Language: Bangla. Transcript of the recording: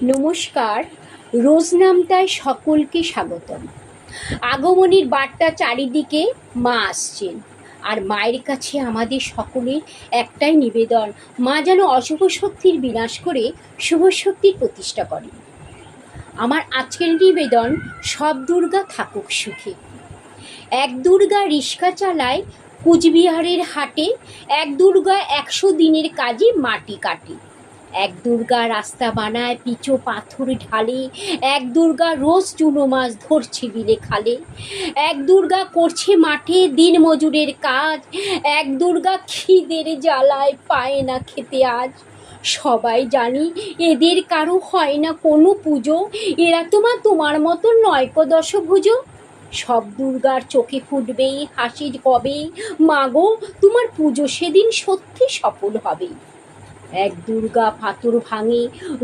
নমস্কার। রোজনামতায় সকলকে স্বাগতম। আগমনীর বার্তা চারিদিকে, মা আসছেন। আর মায়ের কাছে আমাদের সকলের একটাই নিবেদন, মা যেন অশুভ শক্তির বিনাশ করে শুভ শক্তির প্রতিষ্ঠা করেন। আমার আজকের নিবেদন, সব দুর্গা থাকুক সুখে। এক দুর্গা রিক্সা চালায় কুচবিহারের হাটে, এক দুর্গা 100 দিনের কাজে মাটি কাটে, এক দুর্গা রাস্তা বানায় পিচো পাথর ঢালে, এক দুর্গা রোজ চুনো মাছ ধরছে বিলে খালে, এক দুর্গা করছে মাঠে দিন মজুরের কাজ, এক দুর্গা খিদের জ্বালায় পায় না খেতে আজ। সবাই জানি এদের কারো হয় না কোনো পুজো, এরা তোমার মতো নয়কো দশভুজো। সব দুর্গার চোখে ফুটবে হাসির কবে, মাগো তোমার পুজো সেদিন সত্যি সফল হবে। এক দুর্গা পাথর ভাঙে